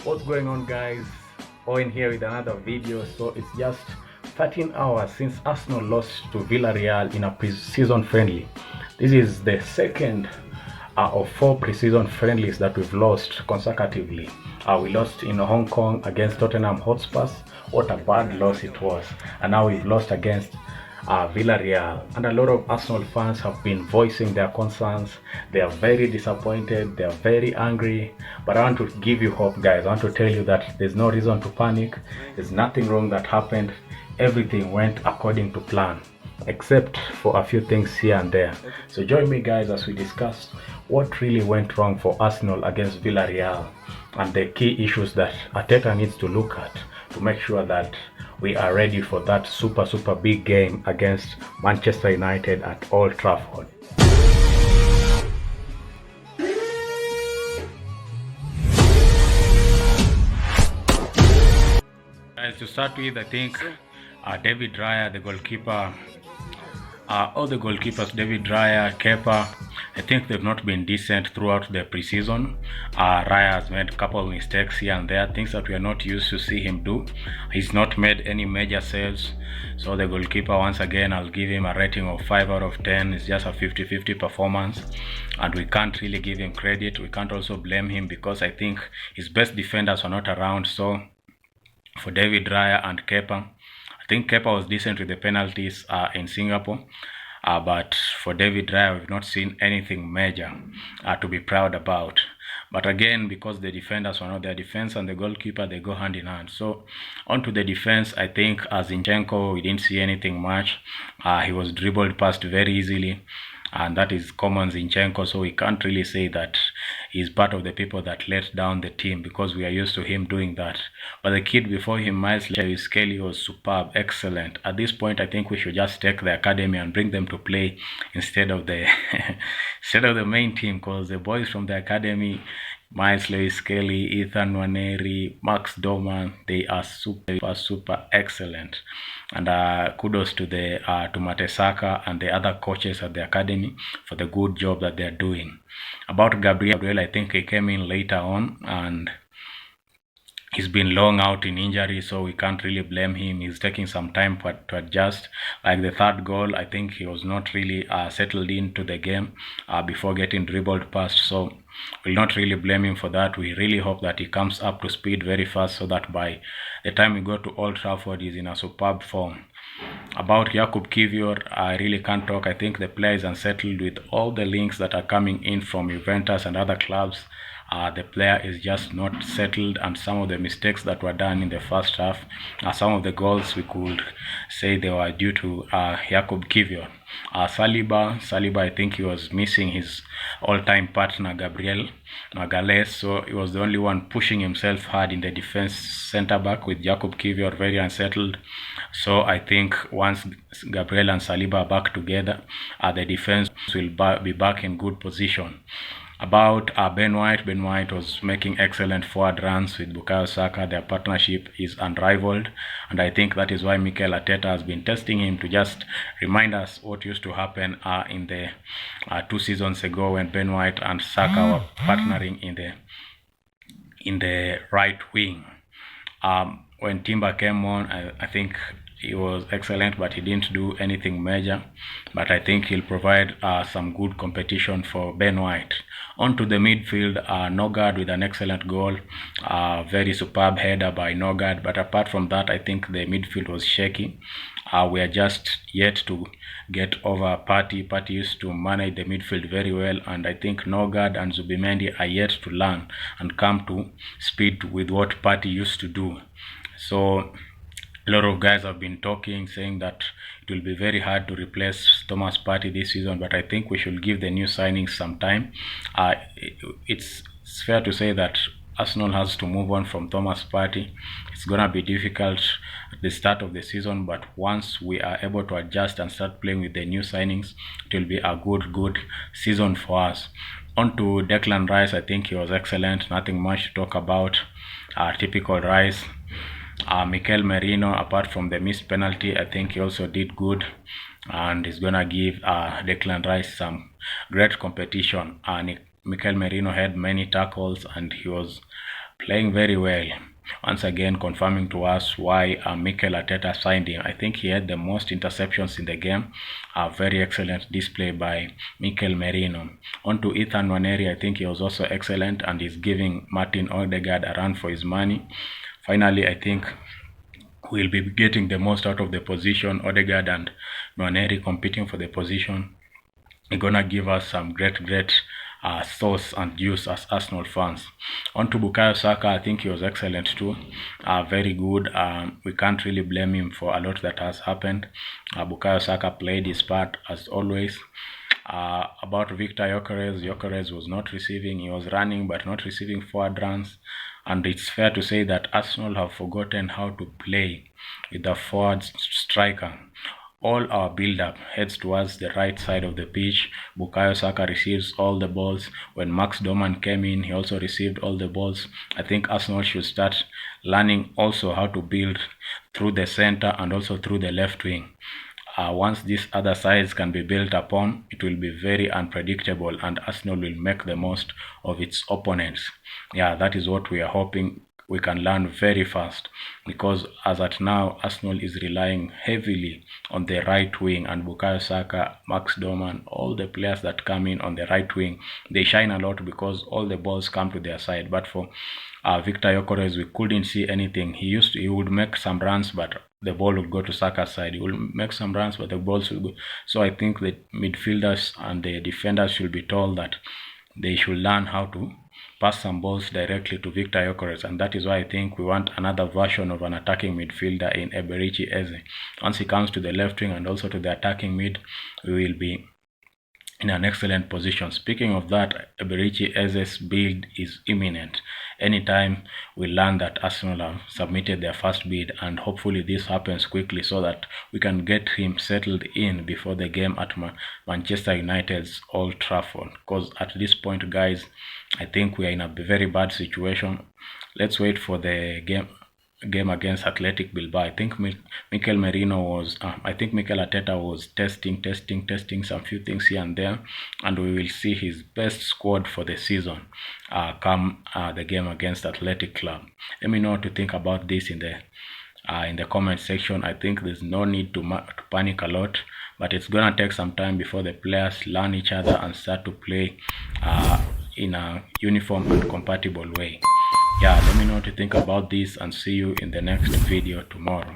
What's going on, guys? Owen here with another video. So it's just 13 hours since Arsenal lost to Villarreal in a pre-season friendly. This is the second of four pre-season friendlies that we've lost consecutively. We lost in Hong Kong against Tottenham Hotspurs. What a bad loss it was. And now we've lost against Villarreal, and a lot of Arsenal fans have been voicing their concerns. They are very disappointed, they are very angry, but I want to give you hope, guys. I want to tell you that there's no reason to panic. There's nothing wrong that happened. Everything went according to plan, except for a few things here and there. So join me, guys, as we discuss what really went wrong for Arsenal against Villarreal and the key issues that Arteta needs to look at to make sure that we are ready for that super big game against Manchester United at Old Trafford. Guys, to start with, I think David Raya, the goalkeeper, all the goalkeepers, David Raya, Kepa, I think they've not been decent throughout the preseason. Raya has made a couple of mistakes here and there, things that we are not used to see him do. He's not made any major saves. So the goalkeeper, once again, I'll give him a rating of 5 out of 10. It's just a 50-50 performance, and we can't really give him credit. We can't also blame him because I think his best defenders are not around. So for David Raya and Kepa, I think Kepa was decent with the penalties in Singapore. But for David Raya, we've not seen anything major to be proud about. But again, because the defenders were not their defense and the goalkeeper, they go hand in hand. So onto the defense, I think Zinchenko, we didn't see anything much. He was dribbled past very easily, and that is common Zinchenko, so we can't really say that he's part of the people that let down the team because we are used to him doing that. But the kid before him, Miles Kelly, was superb, excellent. At this point, I think we should just take the academy and bring them to play instead of the instead of the main team, because the boys from the academy, Miles Kelly, Ethan Nwaneri, Max Doman, they are super excellent. And kudos to the to Matesaka and the other coaches at the academy for the good job that they're doing. About Gabriel, I think he came in later on and he's been long out in injury, so we can't really blame him. He's taking some time to adjust. Like the third goal, I think he was not really settled into the game before getting dribbled past, so we'll not really blame him for that. We really hope that he comes up to speed very fast so that by the time we go to Old Trafford, he's in a superb form. About Jakub Kivior, I really can't talk. I think the player is unsettled with all the links that are coming in from Juventus and other clubs. The player is just not settled, and some of the mistakes that were done in the first half, some of the goals we could say they were due to Jakub Kivior. Saliba, I think he was missing his all-time partner Gabriel Magalhaes, so he was the only one pushing himself hard in the defense centre-back with Jakub Kivior very unsettled. So I think once Gabriel and Saliba are back together, the defense will be back in good position. About Ben White was making excellent forward runs with Bukayo Saka. Their partnership is unrivaled, and I think that is why Mikel Arteta has been testing him to just remind us what used to happen in the 2 seasons ago when Ben White and Saka were partnering in the right wing. When Timber came on, I think he was excellent, but he didn't do anything major. But I think he'll provide some good competition for Ben White. On to the midfield, Nogard with an excellent goal, very superb header by Nogard. But apart from that, I think the midfield was shaky. We are just yet to get over Partey. Partey used to manage the midfield very well, and I think Nogard and Zubimendi are yet to learn and come to speed with what Partey used to do. So a lot of guys have been talking, saying that it will be very hard to replace Thomas Partey this season, but I think we should give the new signings some time. It's fair to say that Arsenal has to move on from Thomas Partey. It's going to be difficult at the start of the season, but once we are able to adjust and start playing with the new signings, it will be a good season for us. On to Declan Rice, I think he was excellent. Nothing much to talk about. Typical Rice. Mikel Merino, apart from the missed penalty, I think he also did good, and he's gonna give Declan Rice some great competition. Mikel Merino had many tackles and he was playing very well. Once again, confirming to us why Mikel Arteta signed him. I think he had the most interceptions in the game. A very excellent display by Mikel Merino. On to Ethan Nwaneri, I think he was also excellent and is giving Martin Odegaard a run for his money. Finally, I think we'll be getting the most out of the position. Odegaard and Nwaneri competing for the position. They're gonna give us some great sauce and juice as Arsenal fans. On to Bukayo Saka, I think he was excellent too. Very good. We can't really blame him for a lot that has happened. Bukayo Saka played his part as always. About Victor Gyökeres was not receiving. He was running but not receiving forward runs. And it's fair to say that Arsenal have forgotten how to play with the forward striker. All our build-up heads towards the right side of the pitch. Bukayo Saka receives all the balls. When Max Doman came in, he also received all the balls. I think Arsenal should start learning also how to build through the center and also through the left wing. Once these other sides can be built upon, it will be very unpredictable and Arsenal will make the most of its opponents. Yeah, that is what we are hoping we can learn very fast, because as at now, Arsenal is relying heavily on the right wing, and Bukayo Saka, Max Doman, all the players that come in on the right wing, they shine a lot because all the balls come to their side. But for Victor Gyökeres, we couldn't see anything. He would make some runs, but the ball would go to Saka's side. He will make some runs, but the balls will go. So I think the midfielders and the defenders should be told that they should learn how to pass some balls directly to Victor Gyökeres, and that is why I think we want another version of an attacking midfielder in Eberechi Eze. Once he comes to the left wing and also to the attacking mid, we will be in an excellent position. Speaking of that, Eberechi Eze's build is imminent. Anytime we learn that Arsenal have submitted their first bid, and hopefully this happens quickly so that we can get him settled in before the game at Manchester United's Old Trafford. Because at this point, guys, I think we are in a very bad situation. Let's wait for the game against Athletic Bilbao. I think Mikel Arteta was testing some few things here and there, and we will see his best squad for the season come the game against Athletic Club. Let me know what to think about this in the comment section. I think there's no need to panic a lot, but it's gonna take some time before the players learn each other and start to play in a uniform and compatible way. Yeah, let me know what you think about this, and see you in the next video tomorrow.